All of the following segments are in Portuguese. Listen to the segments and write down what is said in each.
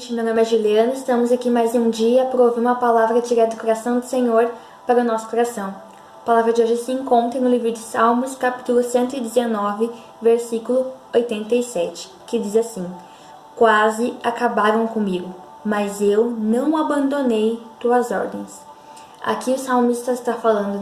gente, meu nome é Juliana, estamos aqui mais um dia para ouvir uma palavra tirada do coração do Senhor para o nosso coração. A palavra de hoje se encontra no livro de Salmos, capítulo 119, versículo 87, que diz assim: Quase acabaram comigo, mas eu não abandonei tuas ordens. Aqui o salmista está falando,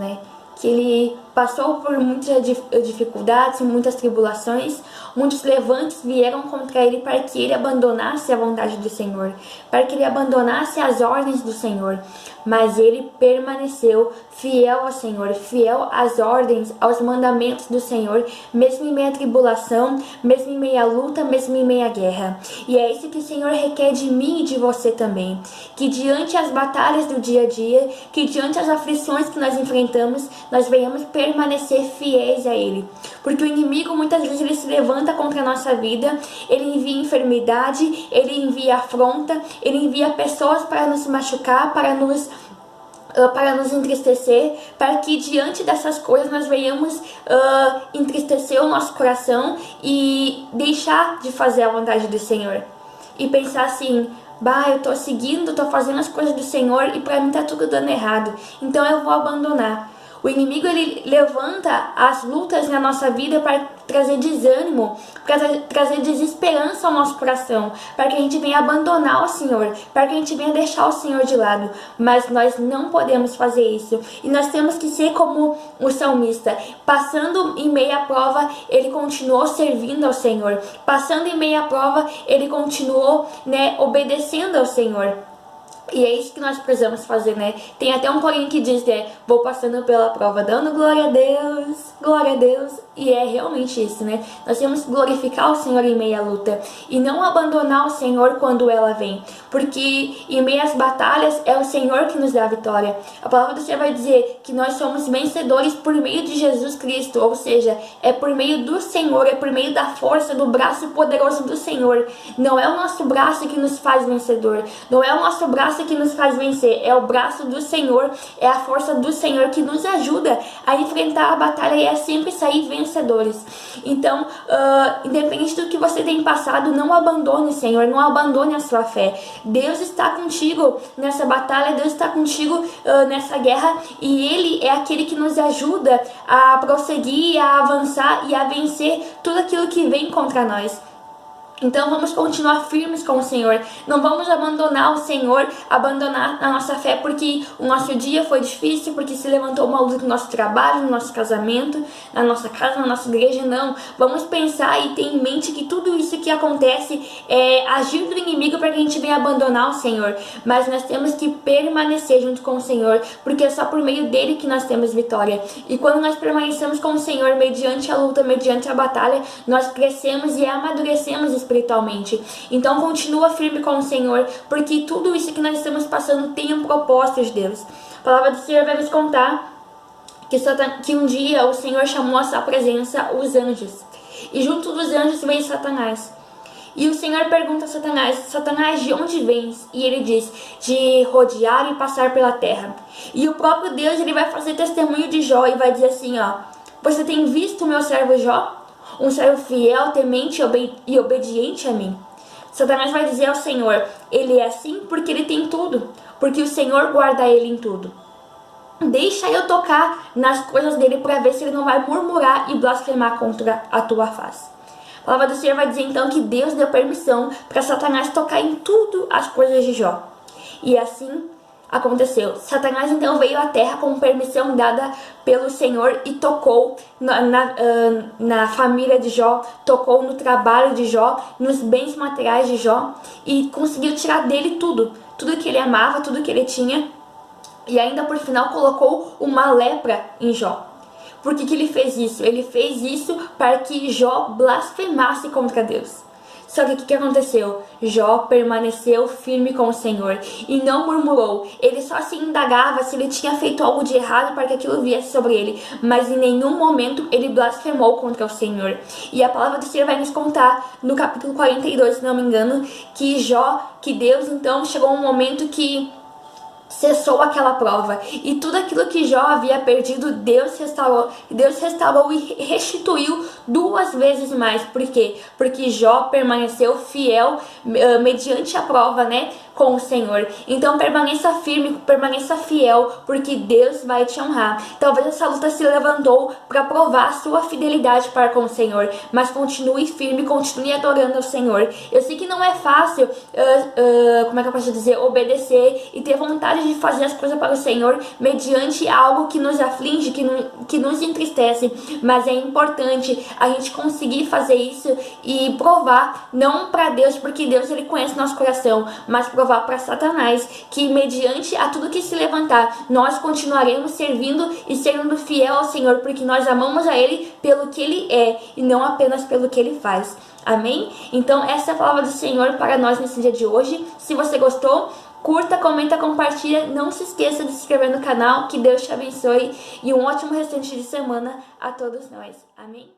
que ele passou por muitas dificuldades, muitas tribulações, muitos levantes vieram contra ele para que ele abandonasse a vontade do Senhor, para que ele abandonasse as ordens do Senhor, mas ele permaneceu fiel ao Senhor, fiel às ordens, aos mandamentos do Senhor, mesmo em meio à tribulação, mesmo em meio à luta, mesmo em meio à guerra. E é isso que o Senhor requer de mim e de você também, que diante as batalhas do dia a dia, que diante as aflições que nós enfrentamos, nós venhamos permanecer fiéis a Ele. Porque o inimigo muitas vezes ele se levanta contra a nossa vida, ele envia enfermidade, ele envia afronta, ele envia pessoas para nos machucar, para nos entristecer, para que diante dessas coisas nós venhamos entristecer o nosso coração e deixar de fazer a vontade do Senhor. E pensar assim: eu tô seguindo, tô fazendo as coisas do Senhor e para mim tá tudo dando errado, então eu vou abandonar. O inimigo ele levanta as lutas na nossa vida para trazer desânimo, para trazer desesperança ao nosso coração, para que a gente venha abandonar o Senhor, para que a gente venha deixar o Senhor de lado. Mas nós não podemos fazer isso. E nós temos que ser como o salmista. Passando em meio à prova, ele continuou servindo ao Senhor. Passando em meio à prova, ele continuou, obedecendo ao Senhor. E é isso que nós precisamos fazer, Tem até um corinho que diz, vou passando pela prova, dando glória a Deus. E é realmente isso, Nós temos que glorificar o Senhor em meio à luta e não abandonar o Senhor quando ela vem. Porque em meio às batalhas é o Senhor que nos dá a vitória. A palavra do Senhor vai dizer que nós somos vencedores por meio de Jesus Cristo. Ou seja, é por meio do Senhor, é por meio da força, do braço poderoso do Senhor. Não é o nosso braço que nos faz vencedor. Não é o nosso braço que nos faz vencer, é o braço do Senhor, é a força do Senhor que nos ajuda a enfrentar a batalha e a sempre sair vencedores. Então, independente do que você tem passado, não abandone o Senhor, não abandone a sua fé. Deus está contigo nessa batalha, Deus está contigo nessa guerra, e Ele é aquele que nos ajuda a prosseguir, a avançar e a vencer tudo aquilo que vem contra nós. Então vamos continuar firmes com o Senhor. Não vamos abandonar o Senhor, abandonar a nossa fé porque o nosso dia foi difícil, porque se levantou uma luta no nosso trabalho, no nosso casamento, na nossa casa, na nossa igreja. Não. Vamos pensar e ter em mente que tudo isso que acontece é agir do inimigo para que a gente venha abandonar o Senhor. Mas nós temos que permanecer junto com o Senhor, porque é só por meio dele que nós temos vitória. E quando nós permanecemos com o Senhor, mediante a luta, mediante a batalha, nós crescemos e amadurecemos espiritualmente. Então continua firme com o Senhor, porque tudo isso que nós estamos passando tem um propósito de Deus. A palavra do Senhor vai nos contar que um dia o Senhor chamou à sua presença os anjos, e junto dos anjos veio Satanás. E o Senhor pergunta a Satanás: Satanás, de onde vens? E ele diz: de rodear e passar pela terra. E o próprio Deus ele vai fazer testemunho de Jó e vai dizer assim: você tem visto o meu servo Jó? Um servo fiel, temente e obediente a mim. Satanás vai dizer ao Senhor: ele é assim porque ele tem tudo, porque o Senhor guarda ele em tudo. Deixa eu tocar nas coisas dele para ver se ele não vai murmurar e blasfemar contra a tua face. A palavra do Senhor vai dizer então que Deus deu permissão para Satanás tocar em tudo as coisas de Jó. E assim aconteceu. Satanás então veio à terra com permissão dada pelo Senhor e tocou na família de Jó, tocou no trabalho de Jó, nos bens materiais de Jó, e conseguiu tirar dele tudo que ele amava, tudo que ele tinha, e ainda por final colocou uma lepra em Jó. Por que ele fez isso? Ele fez isso para que Jó blasfemasse contra Deus. Só que o que aconteceu? Jó permaneceu firme com o Senhor e não murmurou. Ele só se indagava se ele tinha feito algo de errado para que aquilo viesse sobre ele, mas em nenhum momento ele blasfemou contra o Senhor. E a palavra do Senhor vai nos contar no capítulo 42, se não me engano, que Deus então chegou um momento que cessou aquela prova, e tudo aquilo que Jó havia perdido, Deus restaurou e restituiu 2 vezes mais. Por quê? Porque Jó permaneceu fiel mediante a prova, né, com o Senhor. Então permaneça firme, permaneça fiel, porque Deus vai te honrar. Talvez essa luta se levantou para provar a sua fidelidade para com o Senhor, mas continue firme, continue adorando ao Senhor. Eu sei que não é fácil, como é que eu posso dizer, obedecer e ter vontade de fazer as coisas para o Senhor mediante algo que nos aflige, que nos entristece, mas é importante a gente conseguir fazer isso e provar, não para Deus, porque Deus ele conhece nosso coração, mas provar para Satanás que mediante a tudo que se levantar, nós continuaremos servindo e sendo fiel ao Senhor, porque nós amamos a Ele pelo que Ele é e não apenas pelo que Ele faz. Amém? Então essa é a palavra do Senhor para nós nesse dia de hoje. Se você gostou, curta, comenta, compartilha. Não se esqueça de se inscrever no canal. Que Deus te abençoe e um ótimo restante de semana a todos nós. Amém?